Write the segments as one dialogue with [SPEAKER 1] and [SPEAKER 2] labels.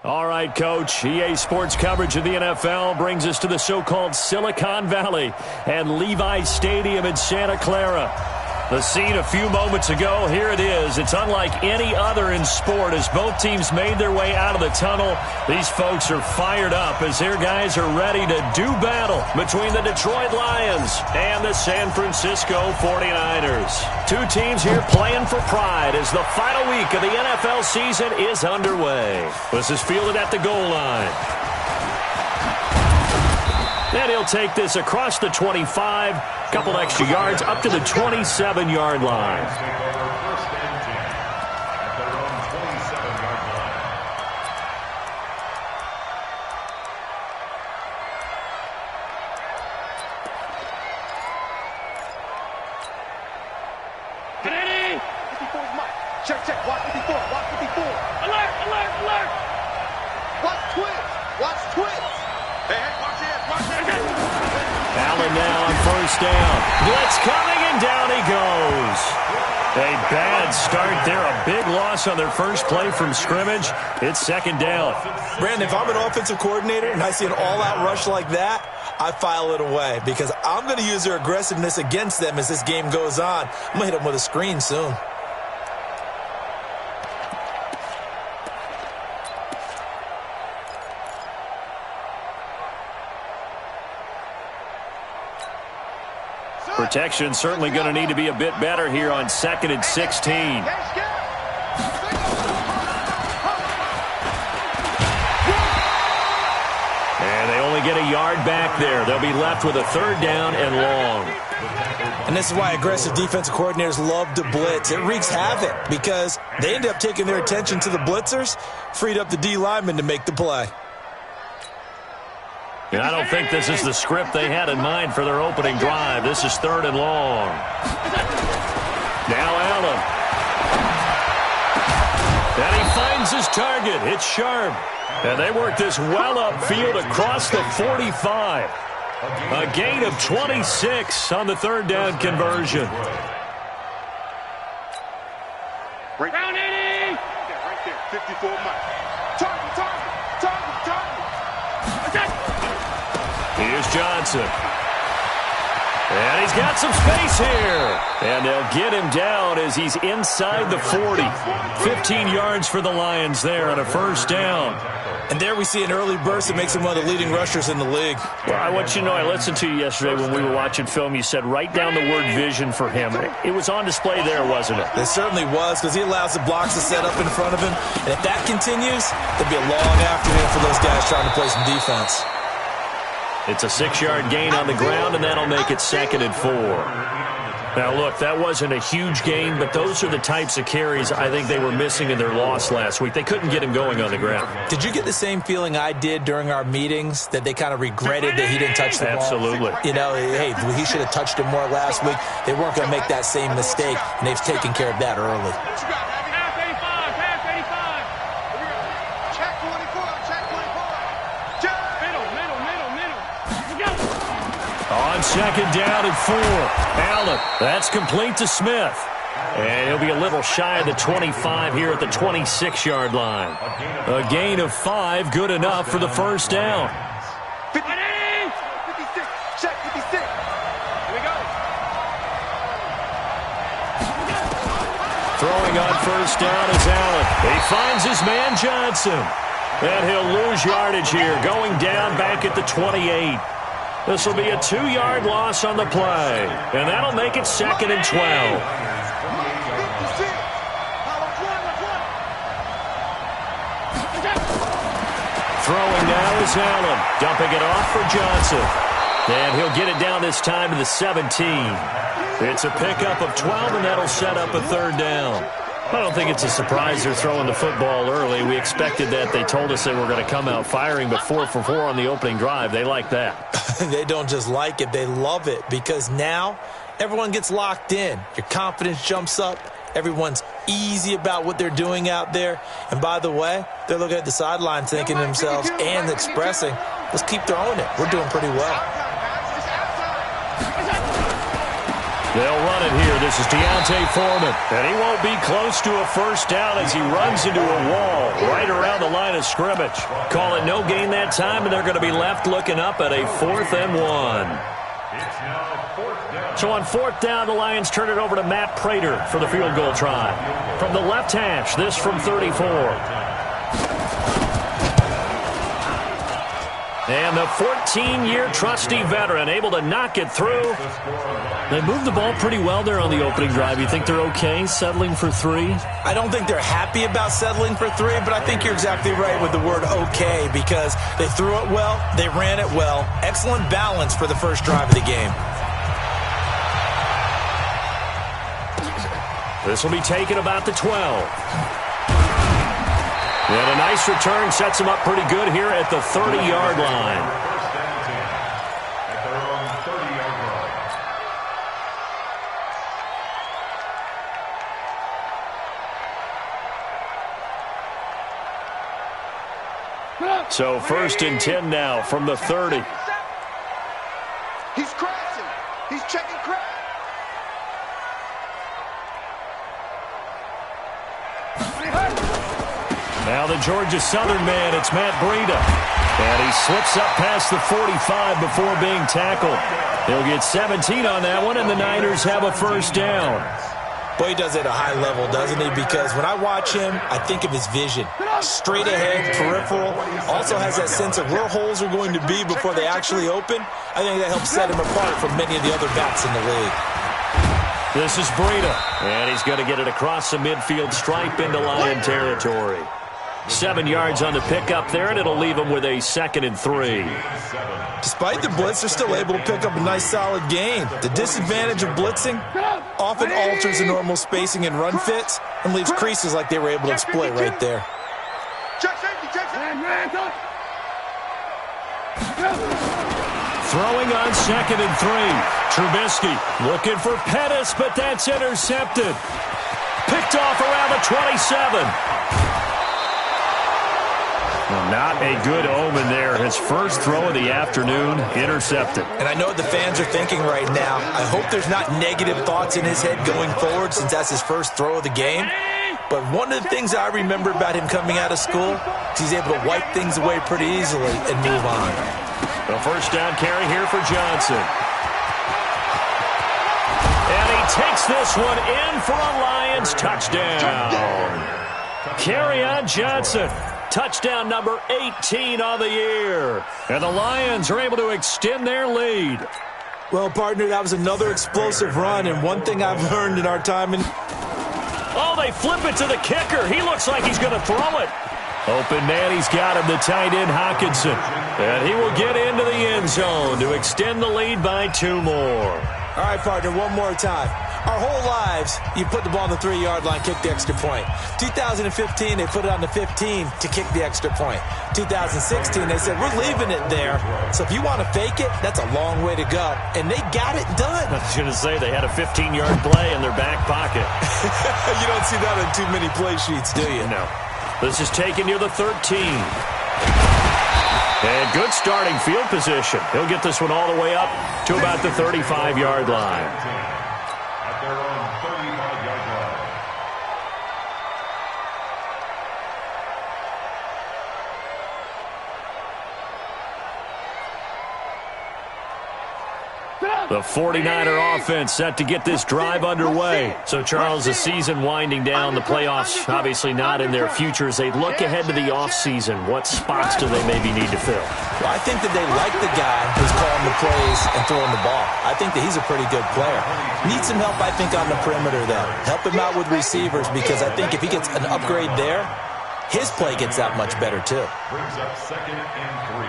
[SPEAKER 1] All right, Coach. EA Sports coverage of the NFL brings us to the so-called Silicon Valley and Levi's Stadium in Santa Clara. The scene a few moments ago, here it is. It's unlike any other in sport as both teams made their way out of the tunnel. These folks are fired up as their guys are ready to do battle between the Detroit Lions and the San Francisco 49ers. Two teams here playing for pride as the final week of the NFL season is underway. This is fielded at the goal line. And he'll take this across the 25, couple extra yards up to the 27-yard line.
[SPEAKER 2] Ready? 54 is Mike. Check. Watch 54. Alert. Watch twins. Hey, watch it.
[SPEAKER 1] Allen now on first down. Blitz coming, and down he goes. A bad start there. A big loss on their first play from scrimmage. It's second down.
[SPEAKER 3] Brandon, if I'm an offensive coordinator and I see an all-out rush like that, I file it away because I'm going to use their aggressiveness against them as this game goes on. I'm going to hit them with a screen soon.
[SPEAKER 1] Protection certainly going to need to be a bit better here on 2nd and 16. And they only get a yard back there. They'll be left with a third down and long.
[SPEAKER 3] And this is why aggressive defensive coordinators love to blitz. It wreaks havoc because they end up taking their attention to the blitzers, freed up the D linemen to make the play.
[SPEAKER 1] And I don't think this is the script they had in mind for their opening drive. This is 3rd and long. Now Allen. And he finds his target. It's Sharp. And they work this well upfield across the 45. A gain of 26 on the 3rd down conversion.
[SPEAKER 2] Round 80. Right there. 54 Mike. Target.
[SPEAKER 1] Here's Johnson. And he's got some space here. And they'll get him down as he's inside the 40. 15 yards for the Lions there on a first down.
[SPEAKER 3] And there we see an early burst that makes him one of the leading rushers in the league.
[SPEAKER 1] Well, I want you to know, I listened to you yesterday when we were watching film. You said write down the word vision for him. It was on display there, wasn't it?
[SPEAKER 3] It certainly was because he allows the blocks to set up in front of him. And if that continues, there'll be a long afternoon for those guys trying to play some defense.
[SPEAKER 1] It's a 6-yard gain on the ground, and that'll make it 2nd and 4. Now, look, that wasn't a huge gain, but those are the types of carries I think they were missing in their loss last week. They couldn't get him going on the ground.
[SPEAKER 3] Did you get the same feeling I did during our meetings, that they kind of regretted that he didn't touch the ball?
[SPEAKER 1] Absolutely.
[SPEAKER 3] You know, hey, he should have touched it more last week. They weren't going to make that same mistake, and they've taken care of that early.
[SPEAKER 1] On 2nd down and 4. Allen, that's complete to Smith. And he'll be a little shy of the 25 here at the 26-yard line. A gain of 5, good enough for the first down.
[SPEAKER 2] 56. Check 56. Here we go.
[SPEAKER 1] Throwing on first down is Allen. He finds his man Johnson. And he'll lose yardage here, going down back at the 28. This will be a 2-yard loss on the play. And that'll make it 2nd and 12. Throwing now is Allen. Dumping it off for Johnson. And he'll get it down this time to the 17. It's a pickup of 12, and that'll set up a 3rd down. I don't think it's a surprise they're throwing the football early. We expected that. They told us they were going to come out firing, but 4 for 4 on the opening drive. They like that.
[SPEAKER 3] They don't just like it, they love it, because now everyone gets locked in. Your confidence jumps up. Everyone's easy about what they're doing out there. And by the way, they're looking at the sideline thinking to themselves and expressing, let's keep throwing it. We're doing pretty well.
[SPEAKER 1] They'll run it here. This is Deontay Foreman. And he won't be close to a first down as he runs into a wall right around the line of scrimmage. Call it no gain that time, and they're going to be left looking up at a 4th and 1. So on 4th down, the Lions turn it over to Matt Prater for the field goal try. From the left hash, this from 34. And the 14-year trusty veteran able to knock it through. They moved the ball pretty well there on the opening drive. You think they're okay settling for 3?
[SPEAKER 3] I don't think they're happy about settling for 3, but I think you're exactly right with the word okay because they threw it well, they ran it well. Excellent balance for the first drive of the game.
[SPEAKER 1] This will be taken about the 12. And a nice return sets him up pretty good here at the 30-yard line. So 1st and 10 now from the 30.
[SPEAKER 2] He's crashing. He's checking crash.
[SPEAKER 1] Now the Georgia Southern man, it's Matt Breida. And he slips up past the 45 before being tackled. He'll get 17 on that one, and the Niners have a first down.
[SPEAKER 3] Boy, he does it at a high level, doesn't he? Because when I watch him, I think of his vision. Straight ahead, peripheral. Also has that sense of where holes are going to be before they actually open. I think that helps set him apart from many of the other backs in the league.
[SPEAKER 1] This is Breida, and he's going to get it across the midfield stripe into Lion territory. 7 yards on the pickup there, and it'll leave him with a 2nd and 3.
[SPEAKER 3] Despite the blitz, they're still able to pick up a nice solid gain. The disadvantage of blitzing often alters the normal spacing and run fits and leaves creases like they were able to exploit right there.
[SPEAKER 1] Throwing on 2nd and 3. Trubisky looking for Pettis, but that's intercepted. Picked off around the 27. Well, not a good omen there. His first throw of the afternoon, intercepted.
[SPEAKER 3] And I know what the fans are thinking right now. I hope there's not negative thoughts in his head going forward since that's his first throw of the game. But one of the things I remember about him coming out of school is he's able to wipe things away pretty easily and move on.
[SPEAKER 1] The first down carry here for Johnson. And he takes this one in for a Lions touchdown. Carry on Johnson. Touchdown number 18 on the year. And the Lions are able to extend their lead.
[SPEAKER 3] Well, partner, that was another explosive run. And one thing I've learned in our time in...
[SPEAKER 1] Oh, they flip it to the kicker. He looks like he's going to throw it. Open man, he's got him, the tight end Hockenson. And he will get into the end zone to extend the lead by 2 more.
[SPEAKER 3] All right, partner, one more time. Our whole lives, you put the ball on the 3-yard line, kick the extra point. 2015, they put it on the 15 to kick the extra point. 2016, they said, we're leaving it there. So if you want to fake it, that's a long way to go. And they got it done.
[SPEAKER 1] I was going to say, they had a 15-yard play in their back pocket.
[SPEAKER 3] You don't see that on too many play sheets, do you?
[SPEAKER 1] No. This is taken near the 13. And good starting field position. He'll get this one all the way up to about the 35-yard line. The 49er offense set to get this drive underway. So, Charles, the season winding down, the playoffs obviously not in their future. As they look ahead to the offseason, what spots do they maybe need to fill?
[SPEAKER 3] Well, I think that they like the guy who's calling the plays and throwing the ball. I think that he's a pretty good player. Needs some help, I think, on the perimeter, though. Help him out with receivers because I think if he gets an upgrade there, his play gets that much better, too.
[SPEAKER 4] Brings up 2nd and 3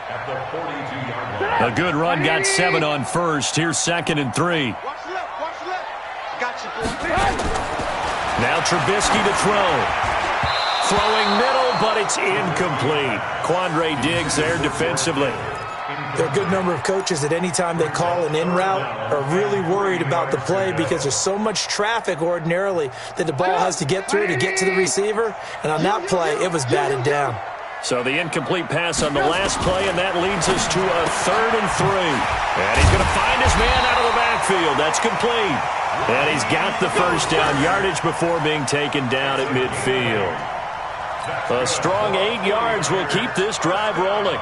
[SPEAKER 4] at the 42-yard line.
[SPEAKER 1] A good run got 7 on first. Here's 2nd and 3.
[SPEAKER 2] Watch left, watch left. Got you, boy.
[SPEAKER 1] Now Trubisky to throw. Throwing middle, but it's incomplete. Quandre Diggs there defensively.
[SPEAKER 3] There are a good number of coaches at any time they call an in route are really worried about the play because there's so much traffic ordinarily that the ball has to get through to get to the receiver. And on that play, it was batted down.
[SPEAKER 1] So the incomplete pass on the last play, and that leads us to a 3rd and 3. And he's going to find his man out of the backfield. backfield. That's complete. And he's got the first down yardage before being taken down at midfield. A strong 8 yards will keep this drive rolling.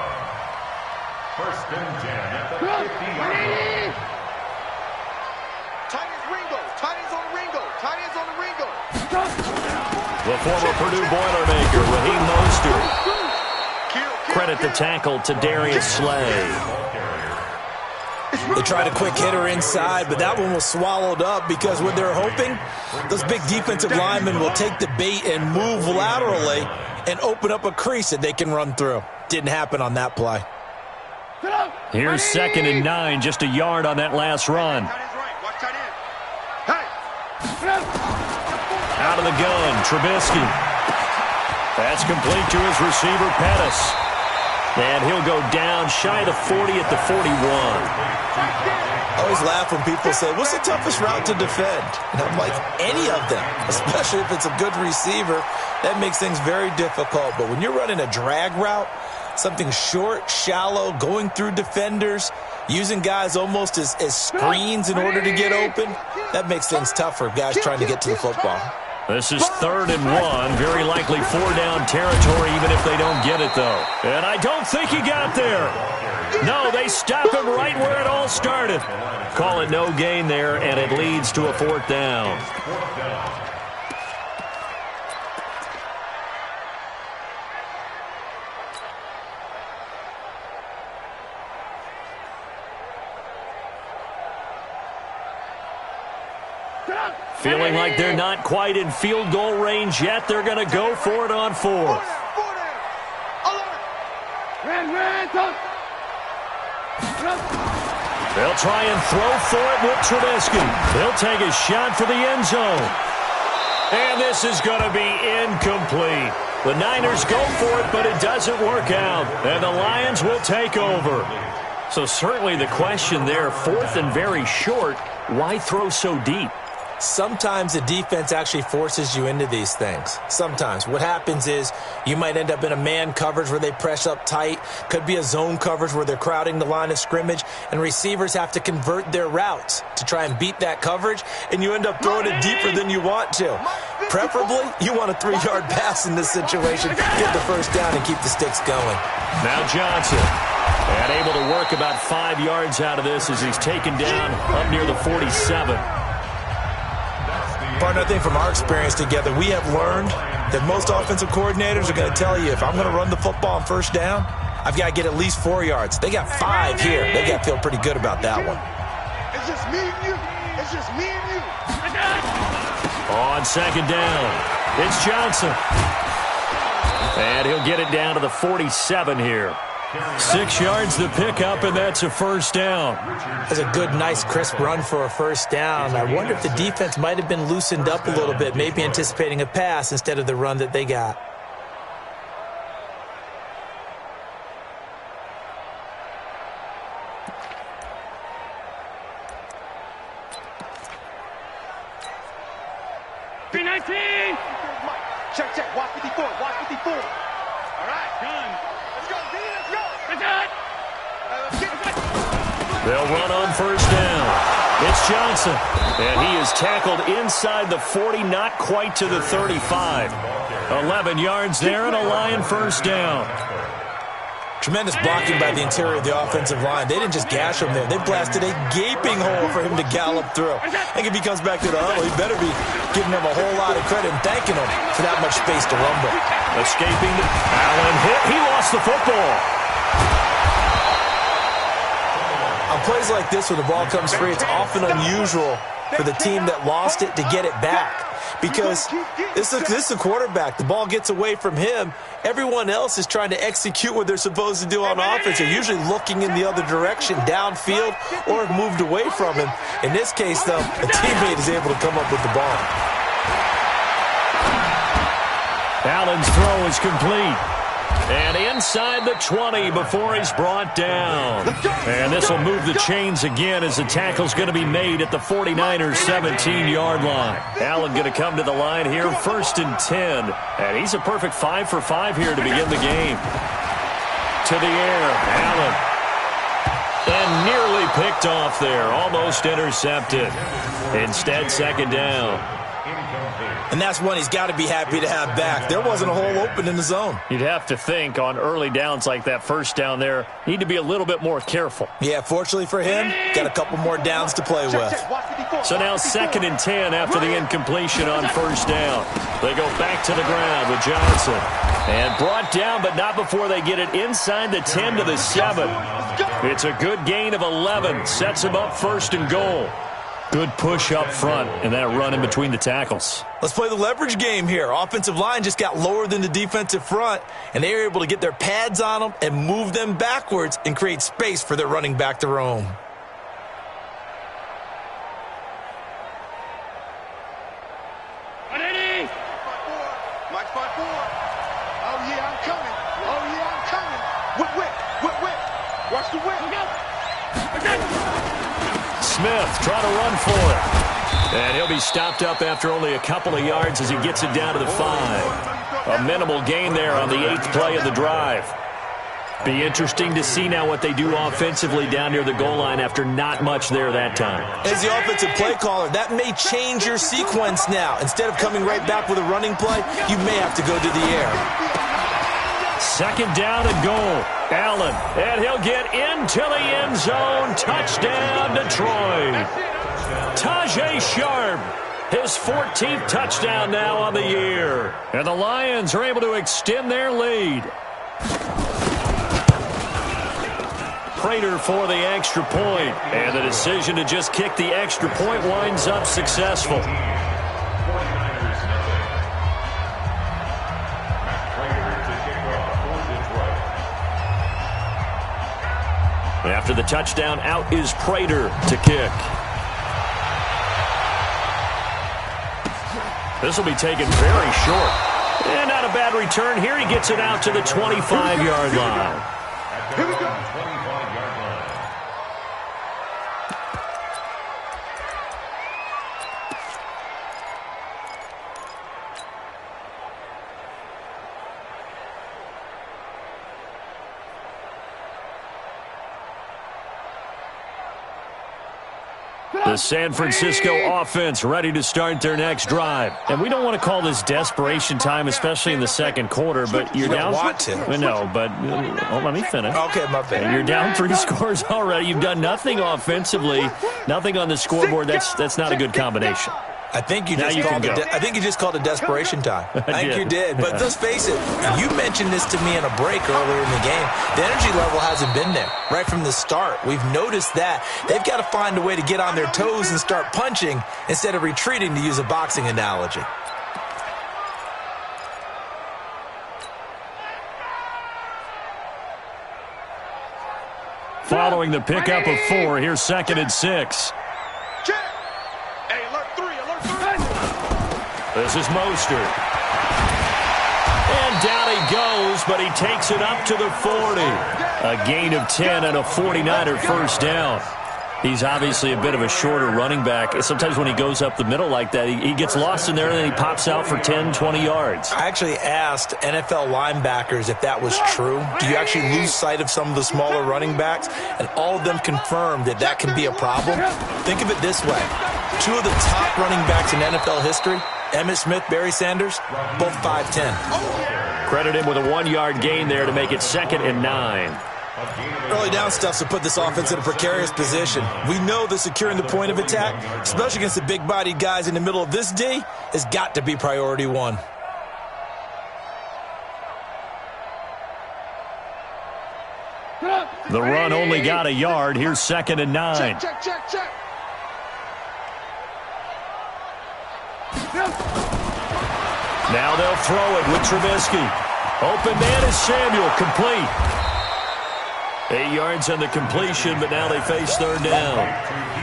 [SPEAKER 4] First and 10 at the 50-yard line.
[SPEAKER 2] Tight ends Ringo. Tight ends on Ringo. Tight ends on the Ringo.
[SPEAKER 1] The former Purdue Boilermaker, Raheem Mostert. Credit the tackle to Darius Slay.
[SPEAKER 3] They tried a quick hitter inside, but that one was swallowed up because what they're hoping, those big defensive linemen will take the bait and move laterally and open up a crease that they can run through. Didn't happen on that play.
[SPEAKER 1] Here's 2nd and 9, just a yard on that last run. Out of the gun, Trubisky. That's complete to his receiver, Pettis. And he'll go down shy of the 40 at the 41.
[SPEAKER 3] I always laugh when people say, what's the toughest route to defend? And I'm like, any of them, especially if it's a good receiver. That makes things very difficult. But when you're running a drag route, something short, shallow, going through defenders, using guys almost as screens in order to get open, that makes things tough for guys trying to get to the football.
[SPEAKER 1] This is 3rd and 1, very likely 4-down territory even if they don't get it, though. And I don't think he got there. No, they stop him right where it all started. Call it no gain there, and it leads to a 4th down. Feeling like they're not quite in field goal range yet. They're going to go for it on 4th. They'll try and throw for it with Trubisky. He'll take a shot for the end zone. And this is going to be incomplete. The Niners go for it, but it doesn't work out. And the Lions will take over. So certainly the question there, 4th and very short, why throw so deep?
[SPEAKER 3] Sometimes the defense actually forces you into these things. Sometimes. What happens is you might end up in a man coverage where they press up tight. Could be a zone coverage where they're crowding the line of scrimmage, and receivers have to convert their routes to try and beat that coverage, and you end up throwing it deeper than you want to. Preferably, you want a 3-yard pass in this situation. Get the first down and keep the sticks going.
[SPEAKER 1] Now Johnson. And able to work about 5 yards out of this as he's taken down up near the 47.
[SPEAKER 3] Partner, I think from our experience together, we have learned that most offensive coordinators are going to tell you, if I'm going to run the football on first down, I've got to get at least 4 yards. They got 5 here. They got to feel pretty good about that one.
[SPEAKER 2] It's just me and you. It's just me and you.
[SPEAKER 1] On 2nd down, it's Johnson. And he'll get it down to the 47 here. 6 yards to pick up, and that's a first down.
[SPEAKER 3] That's a good, nice, crisp run for a first down. I wonder if the defense might have been loosened up a little bit, maybe anticipating a pass instead of the run that they got.
[SPEAKER 2] Check. Watch 54. Watch 54. All right, done. Let's go, D. Let's go.
[SPEAKER 1] They'll run on first down. It's Johnson. And he is tackled inside the 40, not quite to the 35. 11 yards there and a Lion first down.
[SPEAKER 3] Tremendous blocking by the interior of the offensive line. They didn't just gash him there. They blasted a gaping hole for him to gallop through. I think if he comes back to the huddle, he better be giving them a whole lot of credit and thanking him for that much space to rumble.
[SPEAKER 1] Escaping. Allen hit. He lost the football.
[SPEAKER 3] On plays like this where the ball comes free, it's often unusual for the team that lost it to get it back. Because this is a quarterback. The ball gets away from him. Everyone else is trying to execute what they're supposed to do on offense. They're usually looking in the other direction, downfield, or have moved away from him. In this case, though, a teammate is able to come up with the ball.
[SPEAKER 1] Allen's throw is complete. And inside the 20 before he's brought down. And this will move the chains again as the tackle's going to be made at the 49ers' 17-yard line. Allen going to come to the line here, 1st and 10. And he's a perfect 5 for 5 here to begin the game. To the air, Allen. And nearly picked off there, almost intercepted. Instead, second down.
[SPEAKER 3] And that's one he's got to be happy to have back. There wasn't a hole open in the zone.
[SPEAKER 1] You'd have to think on early downs like that first down there, need to be a little bit more careful.
[SPEAKER 3] Yeah, fortunately for him, got a couple more downs to play with.
[SPEAKER 1] So now 2nd and 10 after the incompletion on first down. They go back to the ground with Johnson. And brought down, but not before they get it inside the 10 to the 7. It's a good gain of 11. Sets them up 1st and goal. Good push up front and that run in between the tackles.
[SPEAKER 3] Let's play the leverage game here. Offensive line just got lower than the defensive front, and they were able to get their pads on them and move them backwards and create space for their running back to roam.
[SPEAKER 2] Mike 5-4. Oh, yeah, I'm coming. Oh, yeah, I'm coming. Whip. Watch the whip.
[SPEAKER 1] Smith trying to run for it. And he'll be stopped up after only a couple of yards as he gets it down to the 5. A minimal gain there on the 8th play of the drive. Be interesting to see now what they do offensively down near the goal line after not much there that time.
[SPEAKER 3] As the offensive play caller, that may change your sequence now. Instead of coming right back with a running play, you may have to go to the air.
[SPEAKER 1] 2nd down and goal. Allen, and he'll get into the end zone. Touchdown, Detroit. Tajay Sharp, his 14th touchdown now on the year. And the Lions are able to extend their lead. Prater for the extra point. And the decision to just kick the extra point winds up successful. After the touchdown, out is Prater to kick. This will be taken very short. And not a bad return here. He gets it out to the 25-yard line.
[SPEAKER 2] Here we go.
[SPEAKER 1] The San Francisco offense ready to start their next drive. And we don't want to call this desperation time, especially in the second quarter, but you're down.
[SPEAKER 3] Want to.
[SPEAKER 1] No, but let me finish.
[SPEAKER 3] Okay, my bad.
[SPEAKER 1] You're down 3 scores already. You've done nothing offensively, nothing on the scoreboard. That's not a good combination.
[SPEAKER 3] I think you just called it desperation time. I think you did. But let's face it, you mentioned this to me in a break earlier in the game. The energy level hasn't been there right from the start. We've noticed that. They've got to find a way to get on their toes and start punching instead of retreating, to use a boxing analogy.
[SPEAKER 1] Following the pickup of 4, here's 2nd and 6. This is Mostert. And down he goes, but he takes it up to the 40. A gain of 10 and a 49er first down. He's obviously a bit of a shorter running back. Sometimes when he goes up the middle like that, he gets lost in there and then he pops out for 10, 20 yards.
[SPEAKER 3] I actually asked NFL linebackers if that was true. Do you actually lose sight of some of the smaller running backs? And all of them confirmed that that can be a problem. Think of it this way. 2 of the top running backs in NFL history, Emmitt Smith, Barry Sanders, both 5'10".
[SPEAKER 1] Credit him with a 1-yard gain there to make it 2nd and 9.
[SPEAKER 3] Early down stuff to put this offense in a precarious position. We know that securing the point of attack, especially against the big-bodied guys in the middle of this D, has got to be priority 1.
[SPEAKER 1] The run only got a yard. Here's 2nd and 9.
[SPEAKER 2] Check.
[SPEAKER 1] Now they'll throw it with Trubisky. Open man is Samuel, complete. 8 yards on the completion, but now they face 3rd down.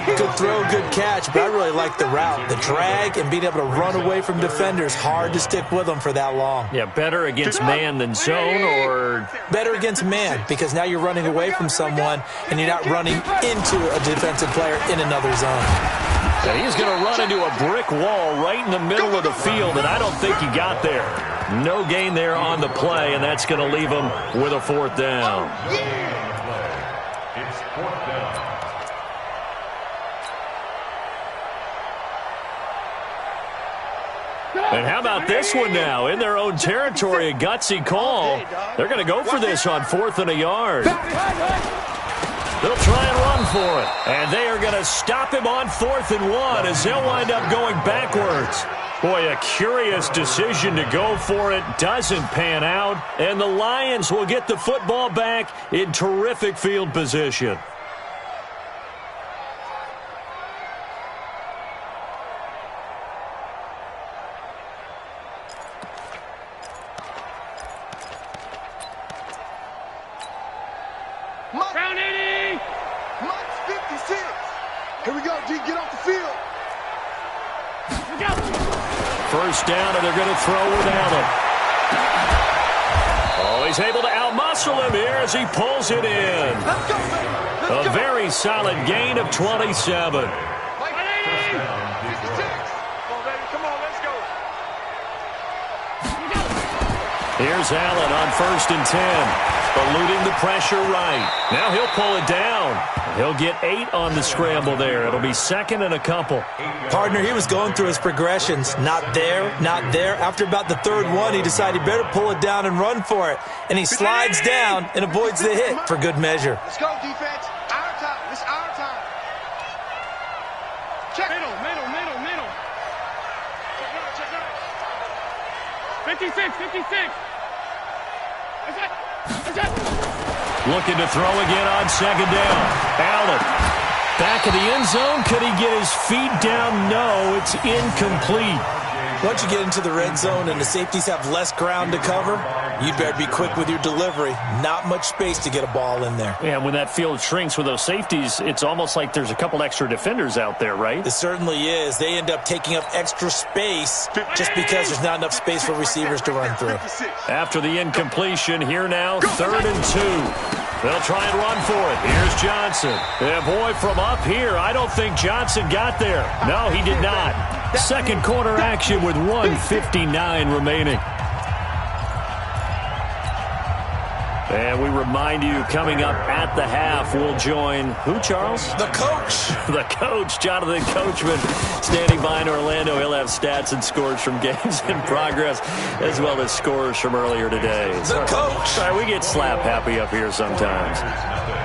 [SPEAKER 3] Good throw, good catch, but I really like the route. The drag and being able to run away from defenders, hard to stick with them for that long.
[SPEAKER 1] Yeah, better against man than zone, or?
[SPEAKER 3] Better against man, because now you're running away from someone and you're not running into a defensive player in another zone.
[SPEAKER 1] And he's going to run into a brick wall right in the middle of the field, and I don't think he got there. No gain there on the play, and that's going to leave him with a 4th down.
[SPEAKER 4] It's 4th down. 4th and 7. At the 42-yard line.
[SPEAKER 2] 4th and 7.
[SPEAKER 1] And how about this one now? In their own territory, a gutsy call. They're going to go for this on 4th and a yard. They'll try and run for it. And they are going to stop him on 4th and 1 as he'll wind up going backwards. Boy, a curious decision to go for it. Doesn't pan out. And the Lions will get the football back in terrific field position.
[SPEAKER 2] Round 80! Mike's 56. Here we go, G. Get off the field.
[SPEAKER 1] First down, and they're going to throw without him. Oh, he's able to outmuscle him here as he pulls it in.
[SPEAKER 2] Let's go, baby.
[SPEAKER 1] A very solid gain of 27.
[SPEAKER 2] Mike, 56. Come on, baby. Come on, let's go.
[SPEAKER 1] Here's Allen on 1st and 10. Eluding the pressure right. Now he'll pull it down. He'll get 8 on the scramble there. It'll be 2nd and a couple.
[SPEAKER 3] Partner, he was going through his progressions. Not there, not there. After about the 3rd one, he decided he better pull it down and run for it. And he slides down and avoids the hit for good measure.
[SPEAKER 2] Let's go, defense. Our time. It's our time. Check. Middle. Check out. 56.
[SPEAKER 1] Looking to throw again on 2nd down. Allen. Back of the end zone. Could he get his feet down? No, it's incomplete.
[SPEAKER 3] Once you get into the red zone and the safeties have less ground to cover, you better be quick with your delivery. Not much space to get a ball in there.
[SPEAKER 1] Yeah, when that field shrinks with those safeties, it's almost like there's a couple extra defenders out there, right?
[SPEAKER 3] It certainly is. They end up taking up extra space just because there's not enough space for receivers to run through.
[SPEAKER 1] After the incompletion, here now, 3rd and 2. They'll try and run for it. Here's Johnson. And boy, from up here, I don't think Johnson got there. No, he did not. 2nd quarter action with 1:59 remaining. And we remind you, coming up at the half, we'll join who, Charles?
[SPEAKER 3] The coach.
[SPEAKER 1] The coach, Jonathan Coachman, standing by in Orlando. He'll have stats and scores from games in progress, as well as scores from earlier today.
[SPEAKER 3] The coach.
[SPEAKER 1] Sorry, we get slap happy up here sometimes.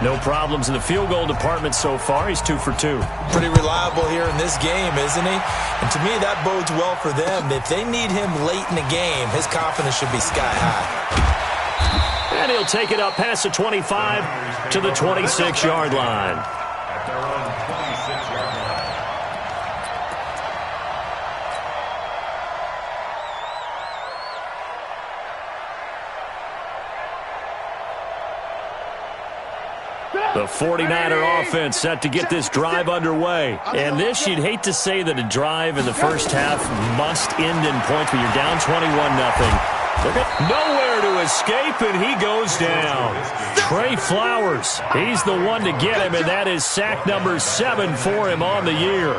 [SPEAKER 1] No problems in the field goal department so far. He's 2 for 2.
[SPEAKER 3] Pretty reliable here in this game, isn't he? And to me, that bodes well for them. If they need him late in the game, his confidence should be sky high.
[SPEAKER 1] And he'll take it up past the 25 to the 26-yard line.
[SPEAKER 4] At their own 26-yard line.
[SPEAKER 1] The 49er offense set to get this drive underway. And this, you'd hate to say that a drive in the first half must end in points, but you're down 21-0. Nowhere to escape, and he goes down. Trey Flowers, he's the one to get him, and that is sack number 7 for him on the year.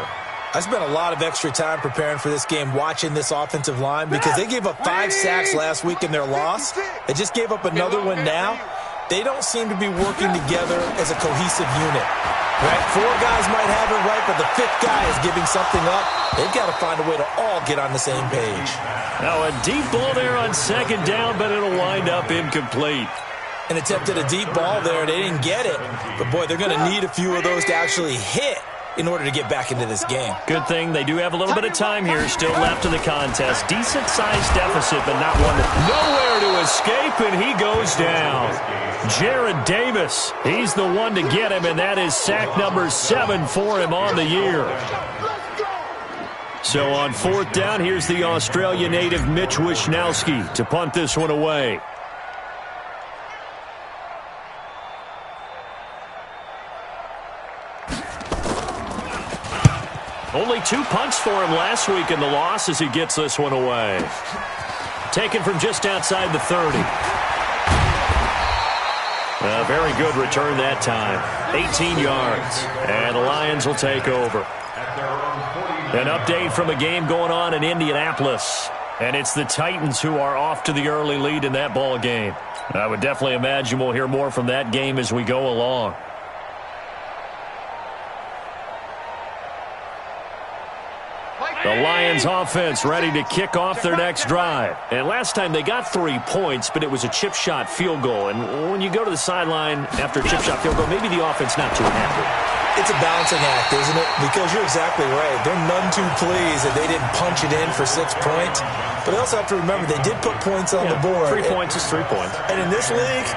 [SPEAKER 3] I spent a lot of extra time preparing for this game, watching this offensive line, because they gave up 5 sacks last week in their loss. They just gave up another one now. They don't seem to be working together as a cohesive unit. Right? 4 guys might have it right, but the 5th guy is giving something up. They've got to find a way to all get on the same page.
[SPEAKER 1] Now a deep ball there on 2nd down, but it'll wind up incomplete.
[SPEAKER 3] An attempt at a deep ball there. They didn't get it. But, boy, they're going to need a few of those to actually hit in order to get back into this game.
[SPEAKER 1] Good thing they do have a little bit of time here still left in the contest. Decent-sized deficit, but not one. Nowhere to escape, and he goes down. Jared Davis, he's the one to get him, and that is sack number 7 for him on the year. So on 4th down, here's the Australia native Mitch Wishnowski to punt this one away. Only 2 punts for him last week in the loss as he gets this one away. Taken from just outside the 30. A very good return that time. 18 yards. And the Lions will take over. An update from a game going on in Indianapolis. And it's the Titans who are off to the early lead in that ball game. I would definitely imagine we'll hear more from that game as we go along. The Lions offense ready to kick off their next drive. And last time they got 3 points, but it was a chip shot field goal. And when you go to the sideline after a chip shot field goal, maybe the offense not too happy.
[SPEAKER 3] It's a balancing act, isn't it? Because you're exactly right. They're none too pleased that they didn't punch it in for 6 points. But they also have to remember they did put points on the board.
[SPEAKER 1] 3 points is 3 points.
[SPEAKER 3] And in this league,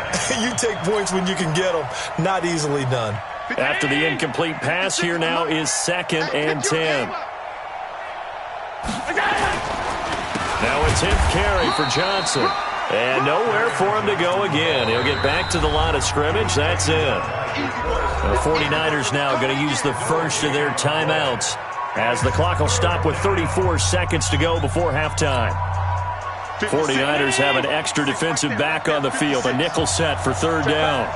[SPEAKER 3] you take points when you can get them. Not easily done.
[SPEAKER 1] After the incomplete pass, here now is 2nd and 10. Now a 10th carry for Johnson. And nowhere for him to go again. He'll get back to the line of scrimmage. That's it. The 49ers now going to use the first of their timeouts as the clock will stop with 34 seconds to go before halftime. 49ers have an extra defensive back on the field. A nickel set for 3rd down.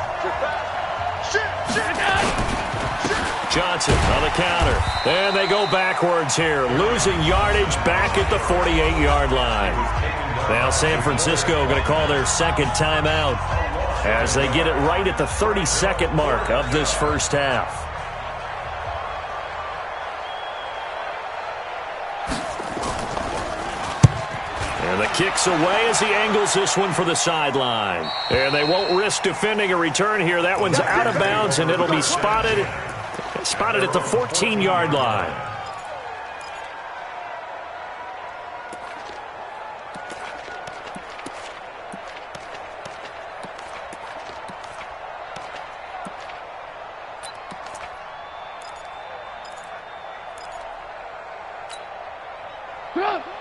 [SPEAKER 1] Johnson on the counter. And they go backwards here, losing yardage back at the 48-yard line. Now San Francisco going to call their 2nd timeout as they get it right at the 30-second mark of this first half. And the kick's away as he angles this one for the sideline. And they won't risk defending a return here. That one's out of bounds, and it'll be spotted at the 14-yard line.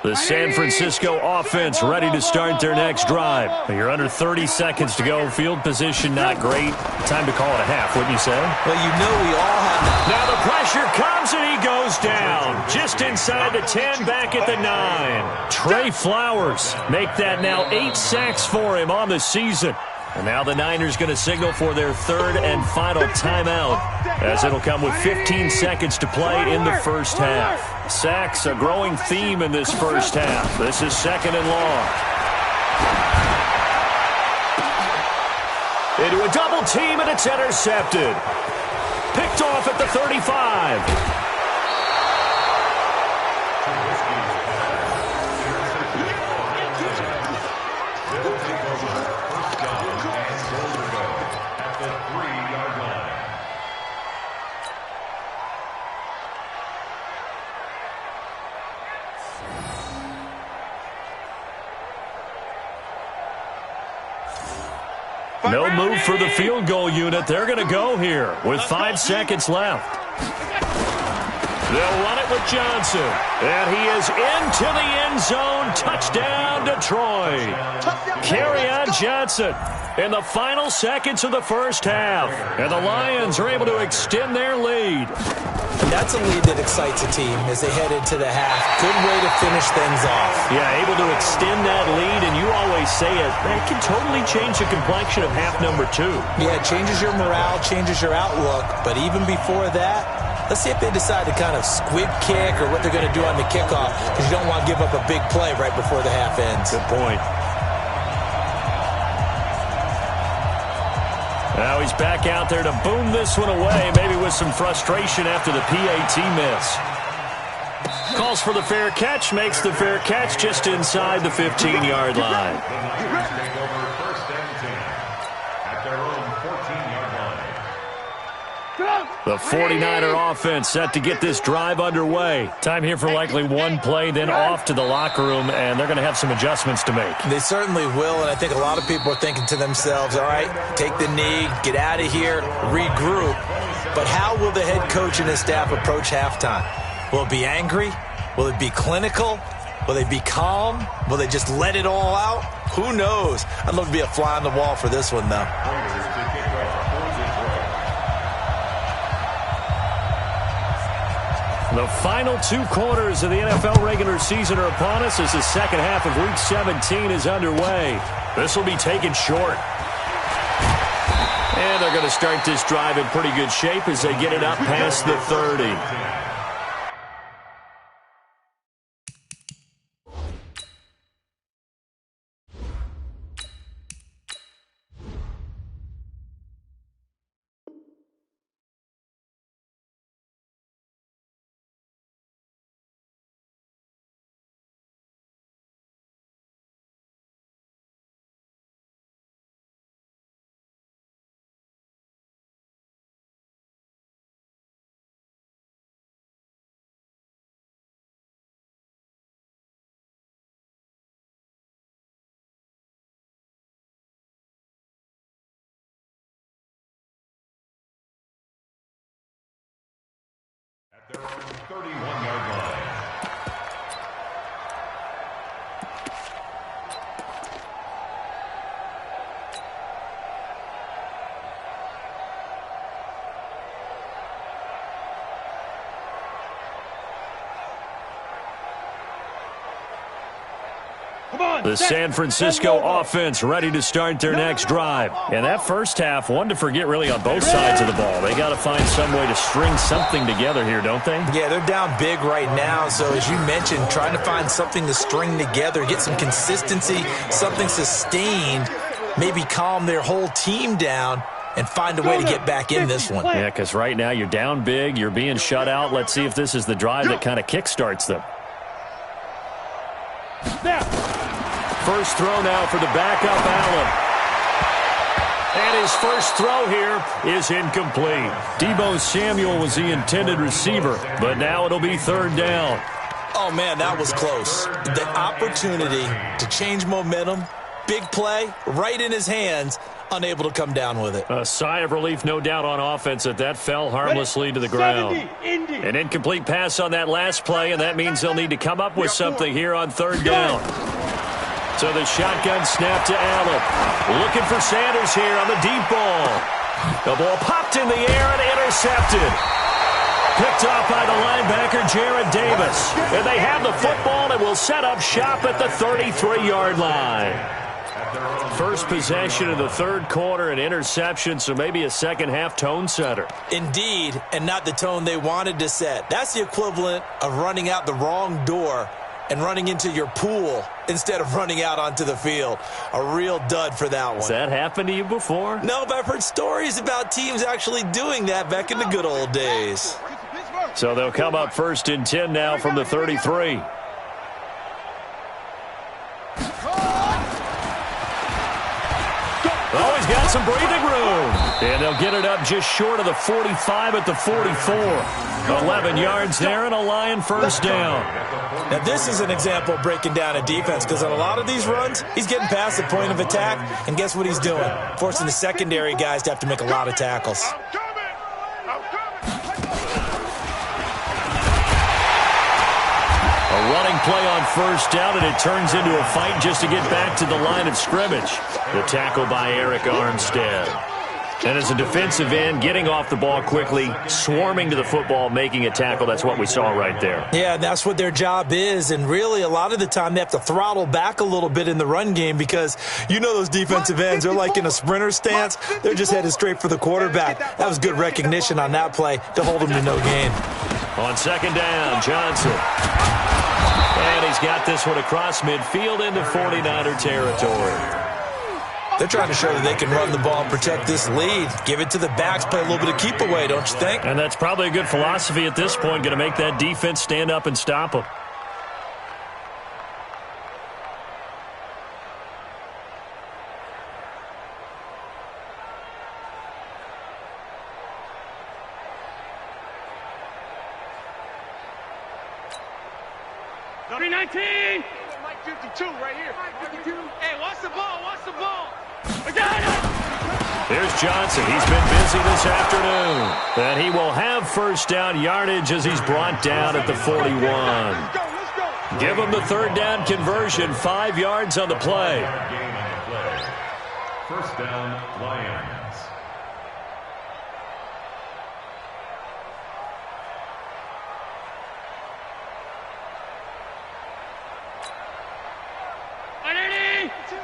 [SPEAKER 1] The San Francisco offense ready to start their next drive. You're under 30 seconds to go. Field position not great. Time to call it a half, wouldn't you say?
[SPEAKER 3] Well, you know we all have.
[SPEAKER 1] Now the pressure comes and he goes down. Just inside the 10, back at the 9. Trey Flowers make that now 8 sacks for him on the season. And now the Niners going to signal for their 3rd and final timeout, as it'll come with 15 seconds to play in the first half. Sacks, a growing theme in this first half. This is 2nd and long. Into a double team, and it's intercepted. Picked off at the 35. No move for the field goal unit. They're going to go here with 5 seconds left. They'll run it with Johnson. And he is into the end zone. Touchdown, Detroit. Carry on Johnson in the final seconds of the first half. And the Lions are able to extend their lead.
[SPEAKER 3] That's a lead that excites a team as they head into the half. Good way to finish things off.
[SPEAKER 1] Yeah, able to extend that lead, and you always say it, that can totally change the complexion of half number 2.
[SPEAKER 3] Yeah, it changes your morale, changes your outlook, but even before that, let's see if they decide to kind of squib kick or what they're going to do on the kickoff, because you don't want to give up a big play right before the half ends.
[SPEAKER 1] Good point. Now he's back out there to boom this one away, maybe with some frustration after the PAT miss. Calls for the fair catch, makes the fair catch just inside the 15-yard line. The 49er offense set to get this drive underway. Time here for likely one play, then off to the locker room, and they're going to have some adjustments to make.
[SPEAKER 3] They certainly will, and I think a lot of people are thinking to themselves, all right, take the knee, get out of here, regroup. But how will the head coach and his staff approach halftime? Will it be angry? Will it be clinical? Will they be calm? Will they just let it all out? Who knows? I'd love to be a fly on the wall for this one, though.
[SPEAKER 1] The final 2 quarters of the NFL regular season are upon us as the second half of Week 17 is underway. This will be taken short. And they're going to start this drive in pretty good shape as they get it up past the 30. The San Francisco offense ready to start their next drive. And that first half, one to forget really on both sides of the ball. They got to find some way to string something together here, don't they?
[SPEAKER 3] Yeah, they're down big right now. So as you mentioned, trying to find something to string together, get some consistency, something sustained, maybe calm their whole team down and find a way to get back in this one.
[SPEAKER 1] Yeah, because right now you're down big, you're being shut out. Let's see if this is the drive that kind of kickstarts them. First throw now for the backup Allen. And his first throw here is incomplete. Deebo Samuel was the intended receiver, but now it'll be third down.
[SPEAKER 3] Oh, man, that was close. The opportunity to change momentum, big play, right in his hands, unable to come down with it.
[SPEAKER 1] A sigh of relief, no doubt, on offense that fell harmlessly to the ground. An incomplete pass on that last play, and that means they'll need to come up with something here on third down. So the shotgun snap to Allen. Looking for Sanders here on the deep ball. The ball popped in the air and intercepted. Picked off by the linebacker, Jared Davis. And they have the football and will set up shop at the 33-yard line. First possession of the third quarter, an interception, so maybe a second-half tone setter.
[SPEAKER 3] Indeed, and not the tone they wanted to set. That's the equivalent of running out the wrong door and running into your pool instead of running out onto the field. A real dud for that one.
[SPEAKER 1] Has that happened to you before?
[SPEAKER 3] No, but I've heard stories about teams actually doing that back in the good old days.
[SPEAKER 1] So they'll come up first and 10 now from the 33. Oh, he's got some breathing room. And they'll get it up just short of the 45 at the 44. 11 yards there and a Lion first down.
[SPEAKER 3] Now, this is an example of breaking down a defense because on a lot of these runs, he's getting past the point of attack, and guess what he's doing? Forcing the secondary guys to have to make a lot of tackles.
[SPEAKER 1] A running play on first down, and it turns into a fight just to get back to the line of scrimmage. The tackle by Eric Armstead. And as a defensive end, getting off the ball quickly, swarming to the football, making a tackle, that's what we saw right there.
[SPEAKER 3] Yeah, that's what their job is, and really a lot of the time they have to throttle back a little bit in the run game because you know those defensive ends, they're like in a sprinter stance. They're just headed straight for the quarterback. That was good recognition on that play to hold them to no gain.
[SPEAKER 1] On second down, Johnson. And he's got this one across midfield into 49er territory.
[SPEAKER 3] They're trying to show that they can run the ball and protect this lead. Give it to the backs, play a little bit of keep away, don't you think?
[SPEAKER 1] And that's probably a good philosophy at this point, going to make that defense stand up and stop them.
[SPEAKER 2] Mike 52 right here. Mike 52. Hey, watch the ball. Watch the ball. I got it.
[SPEAKER 1] There's Johnson. He's been busy this afternoon. And he will have first down yardage as he's brought down at the 41. Give him the third down conversion. 5 yards on the play.
[SPEAKER 4] First down, Lions.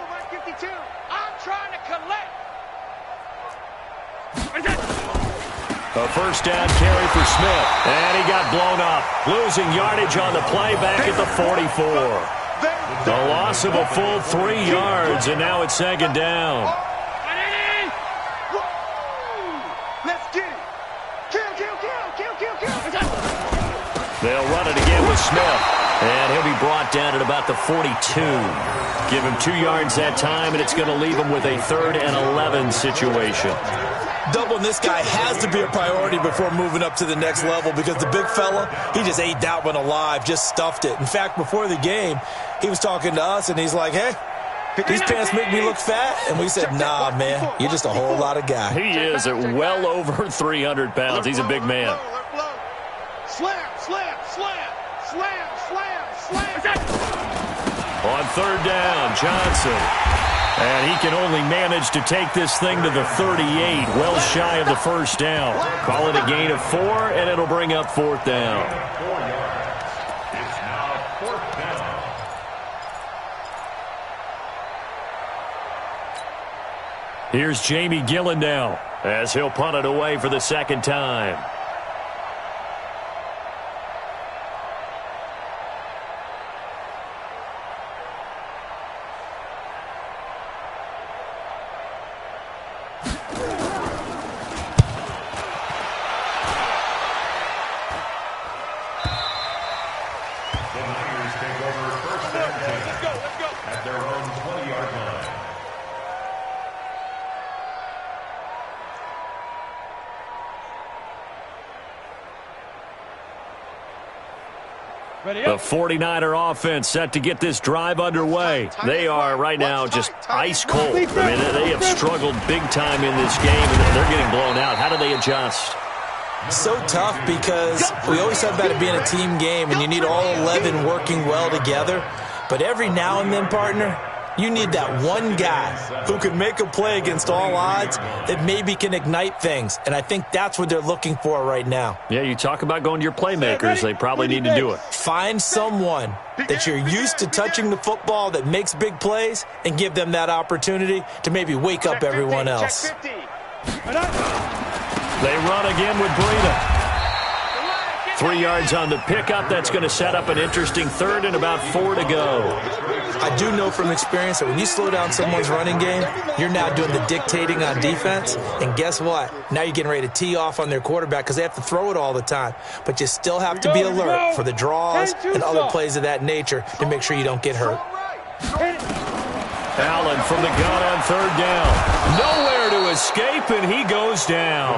[SPEAKER 2] Mike 52. I'm trying to collect.
[SPEAKER 1] A first down carry for Smith. And he got blown up. Losing yardage on the play back at the 44. The loss of a full 3 yards, and now it's second down.
[SPEAKER 2] Let's get it. Kill.
[SPEAKER 1] They'll run it again with Smith. And he'll be brought down at about the 42. Give him 2 yards that time, and it's going to leave him with a 3rd and 11 situation.
[SPEAKER 3] Doubling this guy has to be a priority before moving up to the next level because the big fella, he just ate that one alive, just stuffed it. In fact, before the game, he was talking to us, and he's like, hey, these pants make me look fat. And we said, nah, man, you're just a whole lot of guy.
[SPEAKER 1] He is at well over 300 pounds. He's a big man.
[SPEAKER 2] Slam.
[SPEAKER 1] On third down, Johnson. And he can only manage to take this thing to the 38, well shy of the first down. Call it a gain of 4, and it'll bring up 4th down.
[SPEAKER 4] It's now 4th down.
[SPEAKER 1] Here's Jamie Gillen now as he'll punt it away for the second time. The 49er offense set to get this drive underway. They are right now just ice cold. I mean, they have struggled big time in this game, and they're getting blown out. How do they adjust?
[SPEAKER 3] So tough because we always talk about it being a team game, and you need all 11 working well together. But every now and then, partner, you need that one guy who can make a play against all odds that maybe can ignite things. And I think that's what they're looking for right now.
[SPEAKER 1] Yeah, you talk about going to your playmakers. They probably need to do it.
[SPEAKER 3] Find someone that you're used to touching the football that makes big plays and give them that opportunity to maybe wake up everyone else.
[SPEAKER 1] They run again with Breida. 3 yards on the pickup. That's going to set up an interesting third and about 4 to go.
[SPEAKER 3] I do know from experience that when you slow down someone's running game, you're now doing the dictating on defense. And guess what? Now you're getting ready to tee off on their quarterback because they have to throw it all the time. But you still have to be alert for the draws and other plays of that nature to make sure you don't get hurt.
[SPEAKER 1] Allen from the gun on third down. Nowhere to escape, and he goes down.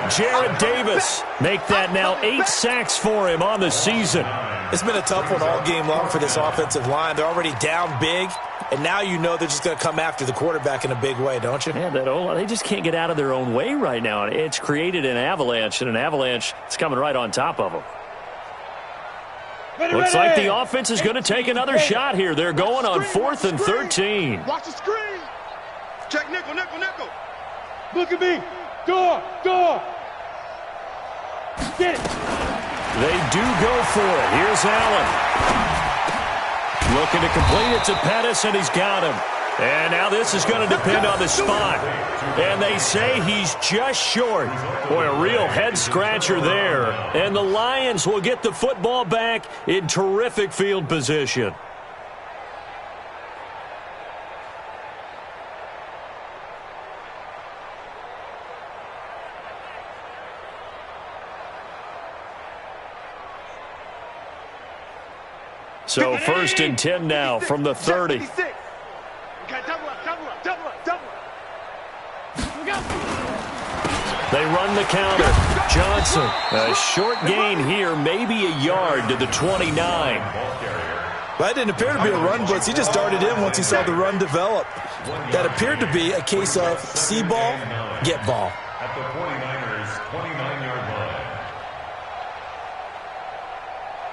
[SPEAKER 1] Jarrett Davis make that now 8 sacks for him on the season.
[SPEAKER 3] It's been a tough one all game long for this offensive line. They're already down big, and now you know they're just going to come after the quarterback in a big way, don't you?
[SPEAKER 1] Yeah, they just can't get out of their own way right now. It's created an avalanche, and an avalanche is coming right on top of them. Looks like the offense is going to take another shot here. They're going on 4th and 13.
[SPEAKER 2] Watch the screen. Check nickel, nickel, nickel.
[SPEAKER 5] Look at me. Door. Get it.
[SPEAKER 1] They do go for it. Here's Allen. Looking to complete it to Pettis, and he's got him. And now this is going to depend on the spot. And they say he's just short. Boy, a real head-scratcher there. And the Lions will get the football back in terrific field position. So 1st and 10 now from the 30. They run the counter. Johnson, a short gain here, maybe a yard to the 29.
[SPEAKER 3] That didn't appear to be a run blitz. He just darted in once he saw the run develop. That appeared to be a case of see ball, get ball.
[SPEAKER 4] At the 49ers' 29-yard line.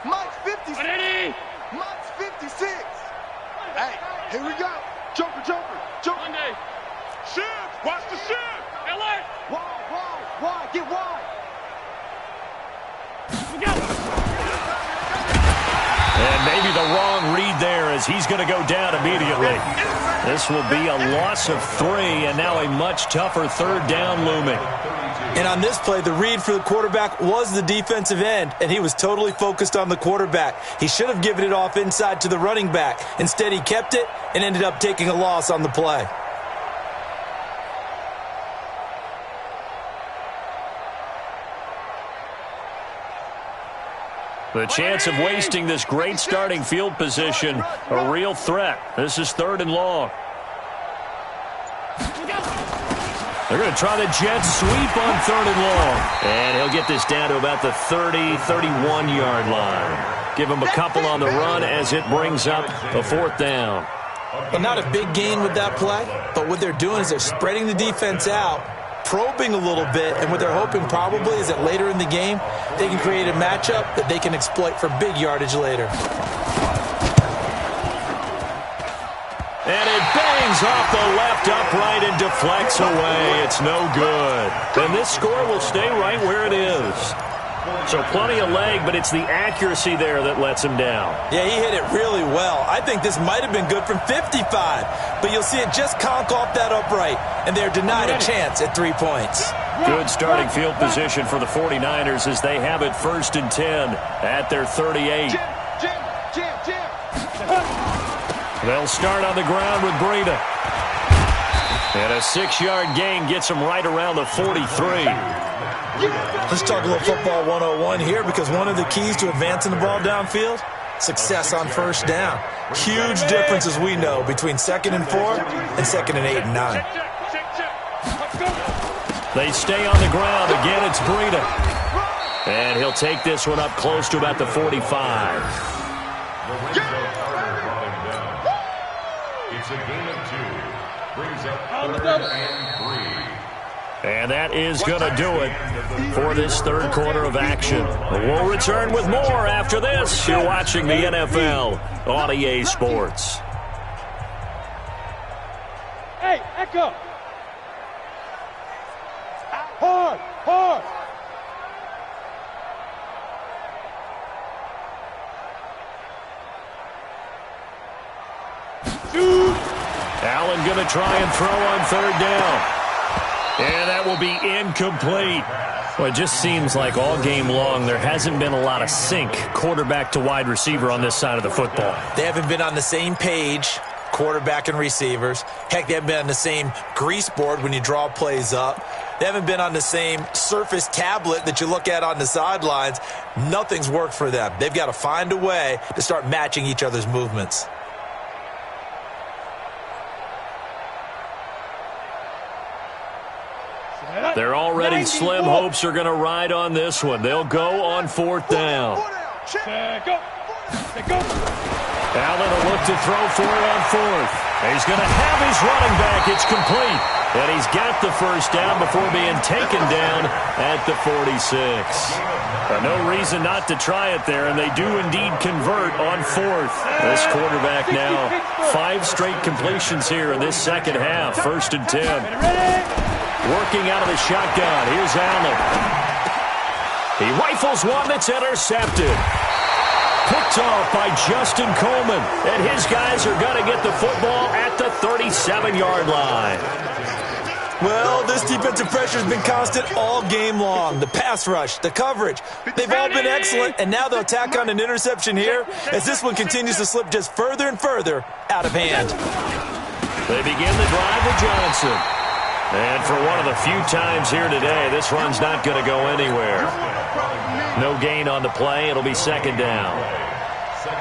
[SPEAKER 2] Mike's 56. Mike's 56. Hey, here we go. Joker. Shift. Watch the shift. Wide. Get wide.
[SPEAKER 1] And maybe the wrong read there as he's going to go down immediately. This will be a loss of 3, and now a much tougher third down looming.
[SPEAKER 3] And on this play, the read for the quarterback was the defensive end, and he was totally focused on the quarterback. He should have given it off inside to the running back. Instead, he kept it and ended up taking a loss on the play.
[SPEAKER 1] The chance of wasting this great starting field position, a real threat. This is 3rd and long. They're going to try the jet sweep on 3rd and long. And he'll get this down to about the 31-yard line. Give him a couple on the run as it brings up a 4th down.
[SPEAKER 3] Well, not a big gain with that play, but what they're doing is they're spreading the defense out, probing a little bit, and what they're hoping probably is that later in the game, they can create a matchup that they can exploit for big yardage later.
[SPEAKER 1] And it bangs off the left upright and deflects away. It's no good. And this score will stay right where it is. So plenty of leg, but it's the accuracy there that lets him down.
[SPEAKER 3] Yeah, he hit it really well. I think this might have been good from 55, but you'll see it just conk off that upright, and they're denied a chance at 3 points.
[SPEAKER 1] Good starting field position for the 49ers as they have it 1st and 10 at their 38.
[SPEAKER 2] Jim.
[SPEAKER 1] They'll start on the ground with Breida. And a 6-yard gain gets them right around the 43.
[SPEAKER 3] Let's talk a little football 101 here, because one of the keys to advancing the ball downfield, success on first down. Huge difference, as we know, between 2nd and 4 and 2nd and 8 and 9.
[SPEAKER 1] They stay on the ground. Again, it's Breida. And he'll take this one up close to about the 45.
[SPEAKER 4] It's a gain of 2. Brings up 3rd and 3.
[SPEAKER 1] And that is going to do it for this third quarter of action. We'll return with more after this. You're watching the NFL on EA Sports.
[SPEAKER 5] Hey, Echo. Hard. Shoot.
[SPEAKER 1] Allen going to try and throw on 3rd down. And that will be incomplete. Well, it just seems like all game long there hasn't been a lot of sync quarterback to wide receiver on this side of the football.
[SPEAKER 3] They haven't been on the same page, quarterback and receivers. Heck, they haven't been on the same grease board when you draw plays up. They haven't been on the same Surface tablet that you look at on the sidelines. Nothing's worked for them. They've got to find a way to start matching each other's movements.
[SPEAKER 1] They're already slim hopes are going to ride on this one. They'll go on 4th down.
[SPEAKER 5] Go.
[SPEAKER 1] Allen will look to throw for it on 4th. He's going to have his running back. It's complete. And he's got the first down before being taken down at the 46. No reason not to try it there, and they do indeed convert on 4th. This quarterback now 5 straight completions here in this second half. 1st and 10. Working out of the shotgun. Here's Allen. He rifles one that's intercepted. Picked off by Justin Coleman. And his guys are going to get the football at the 37-yard line.
[SPEAKER 3] Well, this defensive pressure has been constant all game long. The pass rush, the coverage, they've all been excellent, and now they'll tack on an interception here as this one continues to slip just further and further out of hand.
[SPEAKER 1] They begin the drive with Johnson. And for one of the few times here today, this run's not going to go anywhere. No gain on the play. It'll be 2nd down.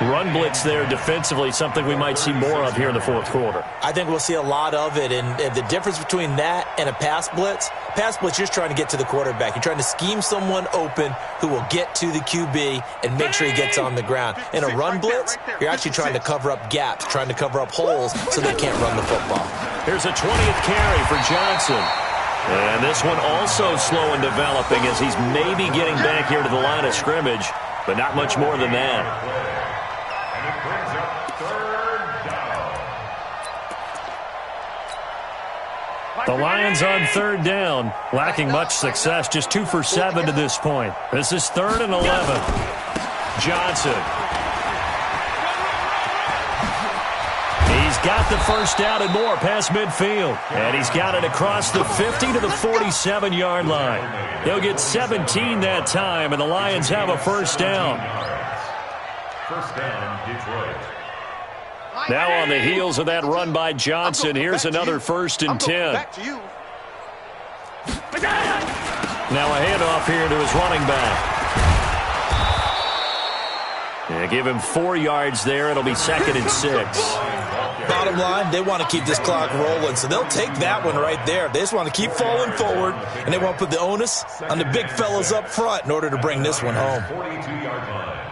[SPEAKER 1] Run blitz there defensively, something we might see more of here in the 4th quarter.
[SPEAKER 3] I think we'll see a lot of it, and the difference between that and a pass blitz, you're just trying to get to the quarterback. You're trying to scheme someone open who will get to the QB and make sure he gets on the ground. In a run blitz, you're actually trying to cover up gaps, trying to cover up holes so they can't run the football.
[SPEAKER 1] Here's a 20th carry for Johnson. And this one also slow in developing as he's maybe getting back here to the line of scrimmage, but not much more than that.
[SPEAKER 4] And it brings up 3rd down.
[SPEAKER 1] The Lions on 3rd down, lacking much success, just 2 for 7 to this point. This is 3rd and 11. Johnson. He's got the first down and more past midfield. And he's got it across the 50 to the 47-yard line. He'll get 17 that time, and the Lions have a first down.
[SPEAKER 4] First down, Detroit.
[SPEAKER 1] Now on the heels of that run by Johnson, here's another 1st and 10. Now a handoff here to his running back. Yeah, give him 4 yards there. It'll be 2nd and 6.
[SPEAKER 3] Bottom line, they want to keep this clock rolling, so they'll take that one right there. They just want to keep falling forward, and they want to put the onus on the big fellas up front in order to bring this one home.
[SPEAKER 4] 42-yard line.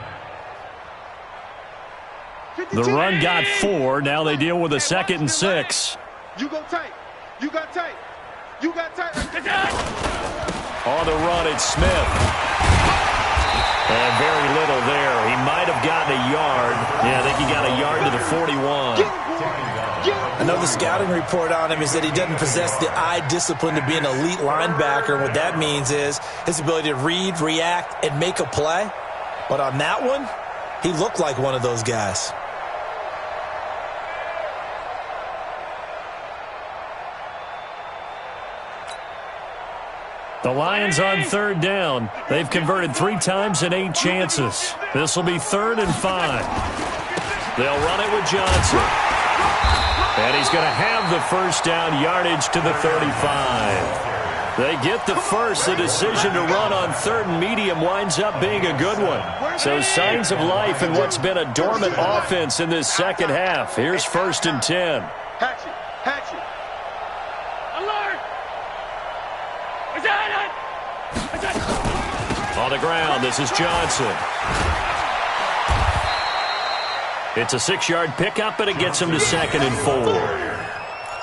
[SPEAKER 1] The run got 4. Now they deal with a 2nd and 6.
[SPEAKER 2] You go tight. You got tight. You got tight.
[SPEAKER 1] On the run, it's Smith. And very little there. He might have gotten a yard. Yeah, I think he got a yard to the 41.
[SPEAKER 3] I know the scouting report on him is that he doesn't possess the eye discipline to be an elite linebacker. And what that means is his ability to read, react, and make a play. But on that one, he looked like one of those guys.
[SPEAKER 1] The Lions on third down. They've converted 3 times in 8 chances. This will be 3rd and 5. They'll run it with Johnson. And he's going to have the first down, yardage to the 35. They get the first. The decision to run on 3rd and medium winds up being a good one. So signs of life in what's been a dormant offense in this second half. Here's 1st and 10.
[SPEAKER 2] Hatchet, hatchet. Alert!
[SPEAKER 1] On the ground, this is Johnson. It's a 6-yard pickup, and it gets him to 2nd and 4.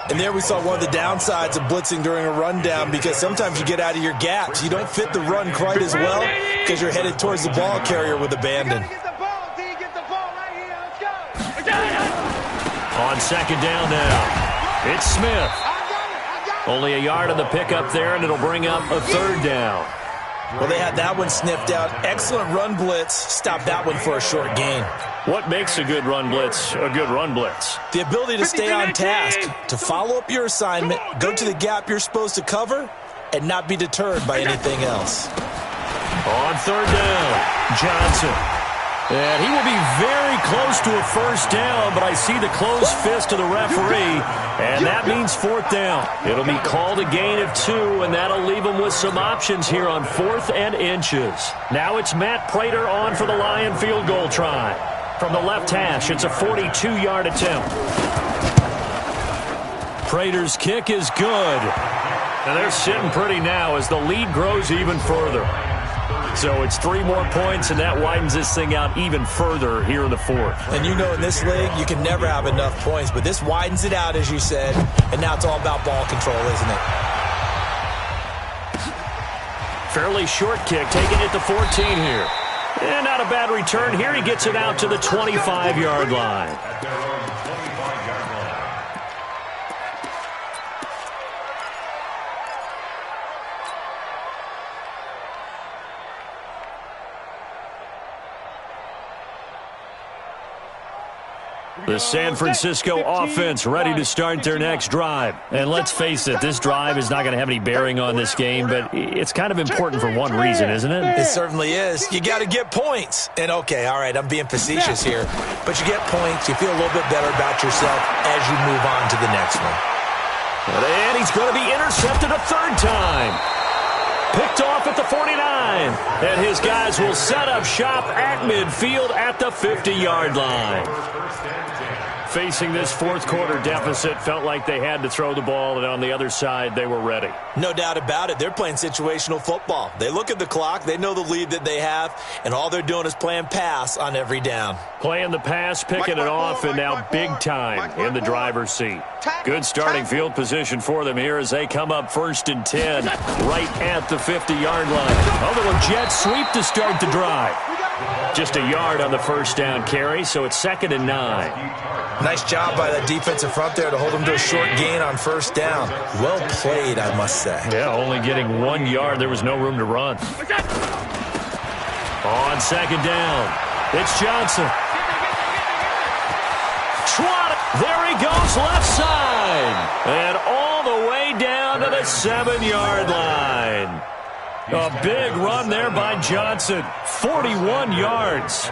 [SPEAKER 3] And there we saw one of the downsides of blitzing during a rundown, because sometimes you get out of your gaps. You don't fit the run quite as well because you're headed towards the ball carrier with abandon.
[SPEAKER 2] Get the ball, D. Get the ball right here. Let's go.
[SPEAKER 1] On 2nd down now, it's Smith. Only a yard on the pickup there, and it'll bring up a 3rd down.
[SPEAKER 3] Well, they had that one sniffed out. Excellent run blitz. Stop that one for a short gain.
[SPEAKER 1] What makes a good run blitz a good run blitz?
[SPEAKER 3] The ability to stay on task, to follow up your assignment, go to the gap you're supposed to cover, and not be deterred by anything else.
[SPEAKER 1] On 3rd down, Johnson. And he will be very close to a first down, but I see the closed fist of the referee, and that means 4th down. It'll be called a gain of 2, and that'll leave him with some options here on 4th and inches. Now it's Matt Prater on for the Lion field goal try. From the left hash, it's a 42-yard attempt. Prater's kick is good. And they're sitting pretty now as the lead grows even further. So it's 3 more points, and that widens this thing out even further here in the 4th.
[SPEAKER 3] And you know in this league, you can never have enough points, but this widens it out, as you said, and now it's all about ball control, isn't it?
[SPEAKER 1] Fairly short kick, taking it to 14 here. And not a bad return here. He gets it out to the 25-yard line. The San Francisco offense ready to start their next drive. And let's face it, this drive is not going to have any bearing on this game, but it's kind of important for one reason, isn't it?
[SPEAKER 3] It certainly is. You got to get points. And okay, all right, I'm being facetious here, but you get points, you feel a little bit better about yourself as you move on to the next one.
[SPEAKER 1] And he's going to be intercepted a 3rd time. Picked off at the 49. And his guys will set up shop at midfield at the 50-yard line. Facing this 4th quarter deficit, felt like they had to throw the ball, and on the other side, they were ready.
[SPEAKER 3] No doubt about it. They're playing situational football. They look at the clock, they know the lead that they have, and all they're doing is playing pass on every down.
[SPEAKER 1] Playing the pass, picking it off, and now big time in the driver's seat. Good starting field position for them here as they come up 1st and 10, right at the 50-yard line. A little jet sweep to start the drive. Just a yard on the first down carry, so it's 2nd and 9.
[SPEAKER 3] Nice job by that defensive front there to hold them to a short gain on 1st down. Well played, I must say.
[SPEAKER 1] Yeah, only getting 1 yard. There was no room to run. On 2nd down, it's Johnson. There he goes, left side. And all the way down to the 7-yard line. A big run there by Johnson. 41 yards.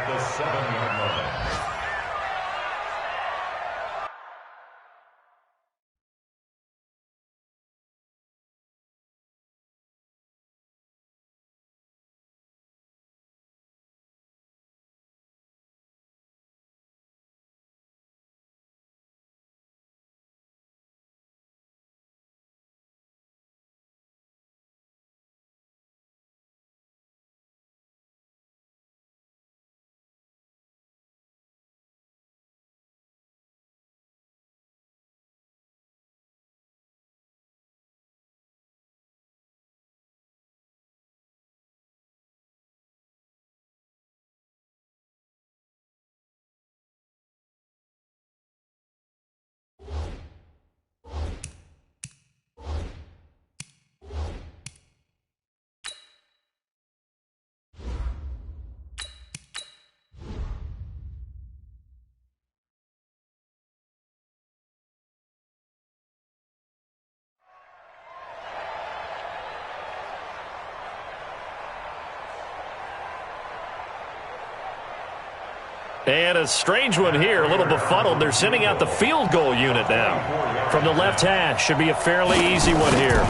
[SPEAKER 1] And a strange one here, a little befuddled. They're sending out the field goal unit now. From the left hash, should be a fairly easy one here.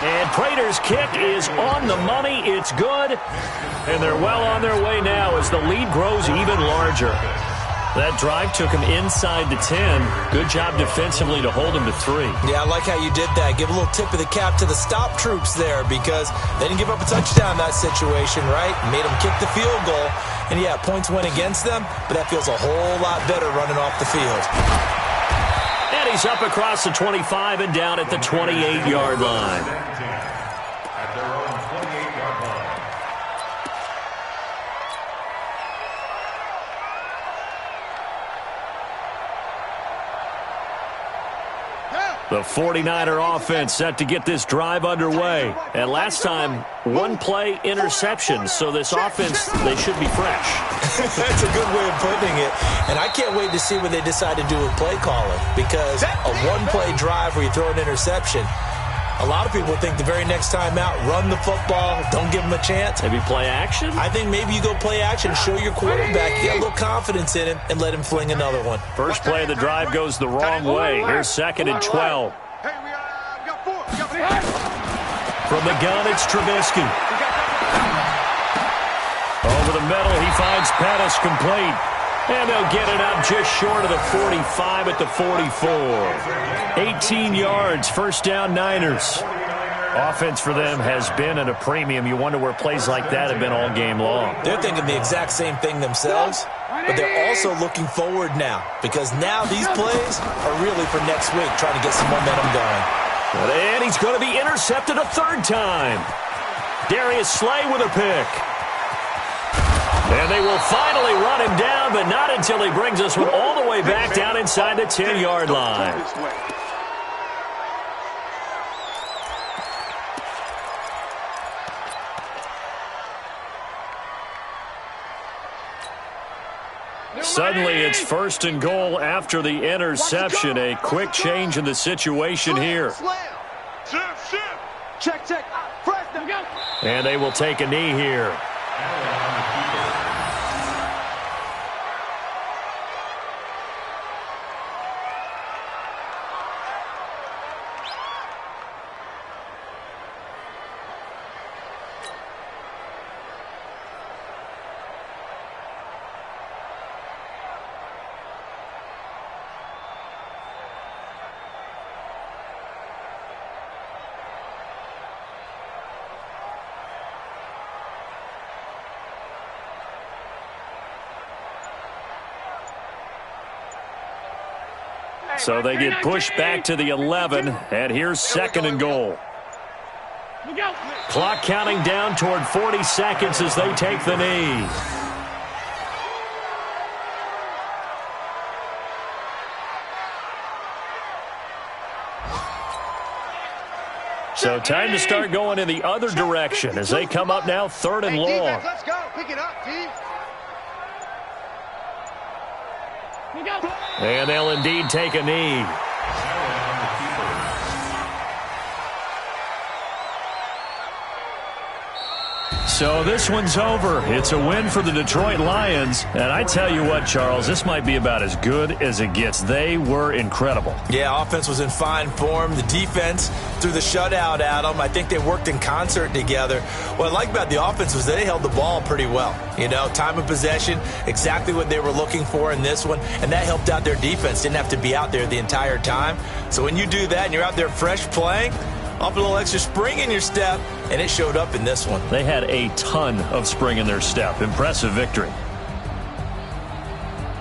[SPEAKER 1] And Prater's kick is on the money. It's good. And they're well on their way now as the lead grows even larger. That drive took him inside the 10. Good job defensively to hold him to 3.
[SPEAKER 3] Yeah, I like how you did that. Give a little tip of the cap to the stop troops there because they didn't give up a touchdown in that situation, right? Made them kick the field goal. And, yeah, points went against them, but that feels a whole lot better running off the field.
[SPEAKER 1] And he's up across the 25 and down at the 28-yard line.
[SPEAKER 4] At their own 28-yard line.
[SPEAKER 1] The 49er offense set to get this drive underway. And last time, one-play interception. So this offense, they should be fresh.
[SPEAKER 3] That's a good way of putting it. And I can't wait to see what they decide to do with play calling. Because a one-play drive where you throw an interception, a lot of people think the very next time out, run the football, don't give them a chance.
[SPEAKER 1] Maybe play action?
[SPEAKER 3] I think maybe you go play action, show your quarterback, get a little confidence in him, and let him fling another one.
[SPEAKER 1] First play of the drive goes the wrong way. Here's 2nd and 12.
[SPEAKER 2] Hey, we got 4. We got 4.
[SPEAKER 1] From the gun, it's Trubisky. Over the middle, he finds Pettis complete. And they'll get it up just short of the 45 at the 44. 18 yards, first down Niners. Offense for them has been at a premium. You wonder where plays like that have been all game long.
[SPEAKER 3] They're thinking the exact same thing themselves, but they're also looking forward now because now these plays are really for next week, trying to get some momentum going.
[SPEAKER 1] And he's going to be intercepted a 3rd time. Darius Slay with a pick. And they will finally run him down, but not until he brings us one all the way back down inside the 10-yard line. Suddenly, it's 1st and goal after the interception. A quick change in the situation here.
[SPEAKER 2] Check. Press them.
[SPEAKER 1] And they will take a knee here. So they get pushed back to the 11, and here's 2nd and goal. Clock counting down toward 40 seconds as they take the knee. So time to start going in the other direction as they come up now 3rd and long.
[SPEAKER 2] Let's go. Pick it up, team.
[SPEAKER 1] And they'll indeed take a knee. So this one's over. It's a win for the Detroit Lions. And I tell you what, Charles, this might be about as good as it gets. They were incredible.
[SPEAKER 3] Yeah, offense was in fine form. The defense threw the shutout at them. I think they worked in concert together. What I like about the offense was they held the ball pretty well. You know, time of possession, exactly what they were looking for in this one. And that helped out their defense. Didn't have to be out there the entire time. So when you do that and you're out there fresh playing, up a little extra spring in your step, and it showed up in this one.
[SPEAKER 1] They had a ton of spring in their step. Impressive victory.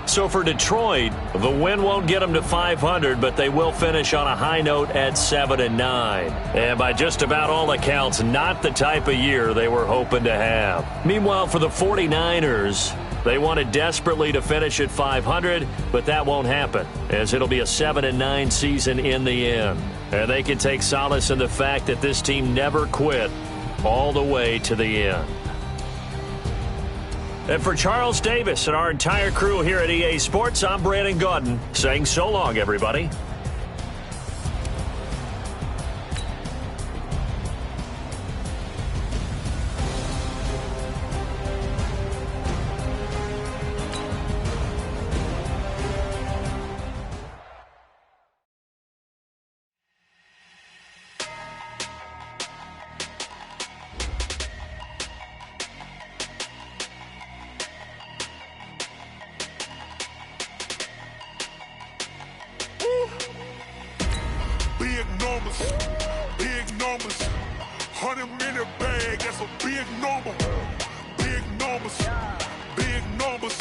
[SPEAKER 1] So for Detroit, the win won't get them to 500, but they will finish on a high note at 7-9. And by just about all accounts, not the type of year they were hoping to have. Meanwhile, for the 49ers, they wanted desperately to finish at 500, but that won't happen, as it'll be a 7-9 season in the end. And they can take solace in the fact that this team never quit all the way to the end. And for Charles Davis and our entire crew here at EA Sports, I'm Brandon Gaudin saying so long, everybody.
[SPEAKER 2] that's a big number. Big numbers, big numbers.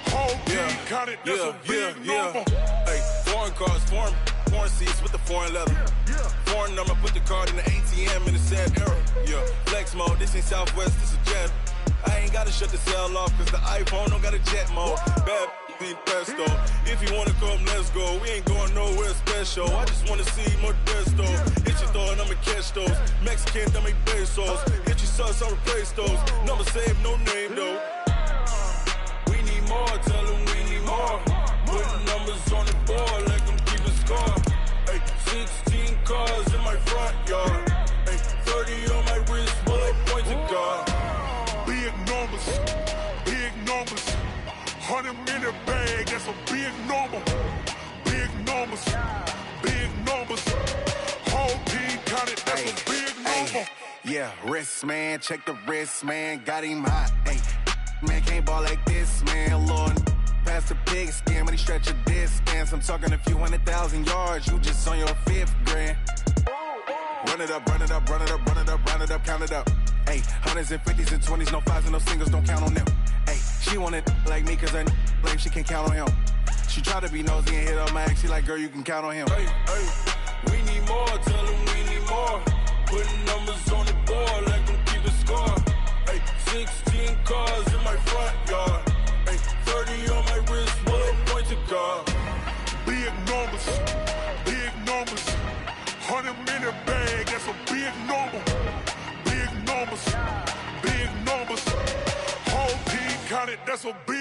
[SPEAKER 2] Whole team counted, that's a big number.
[SPEAKER 6] Hey, foreign cars, foreign seats with the foreign leather. Foreign number, put the card in the ATM in the sad era. Yeah, flex mode, this ain't Southwest, this is Jet. I ain't gotta shut the cell off, cause the iPhone don't got a jet mode. Bad be pesto. If you wanna come, let's go. We ain't going nowhere special. I just wanna see more desto. Hit your throw and I'ma catch those. Mexican, don't make pesos. Hit your sauce, I'll replace those. Number save, no name though. We need more, tell them we need more. Putting numbers on the board, like I'm keeping score. Hey, 16 cars in my front yard. Hey, 30 on my wrist, bullet points to God.
[SPEAKER 2] Big numbers, big numbers. 100 minute bag, that's a big number. Big numbers, big numbers. Whole team counted, that's a big number.
[SPEAKER 7] Yeah, wrist man, check the wrist man, got him hot. Ay, man can't ball like this, man. Lord, past the pig skin when he stretch a distance. I'm talking a few 100,000 yards, you just on your 5th grand. Run it up, run it up, run it up, run it up, run it up, count it up. Ay, hundreds and 50s and 20s, no 5s and no singles, don't count on them. Ay, she want it like me cause her blame, she can't count on him. She try to be nosy and hit up my ex, she like, girl, you can count on him.
[SPEAKER 6] Hey, hey, we need more, tell them we need more. Putting numbers on the board like I'm keeping score. Hey, 16 cars in my front yard. Hey, 30 on my wrist, bullet point to God.
[SPEAKER 2] Big numbers, big numbers. 100 minute bag, that's a big number. Big numbers, big numbers. Whole team counted, that's a big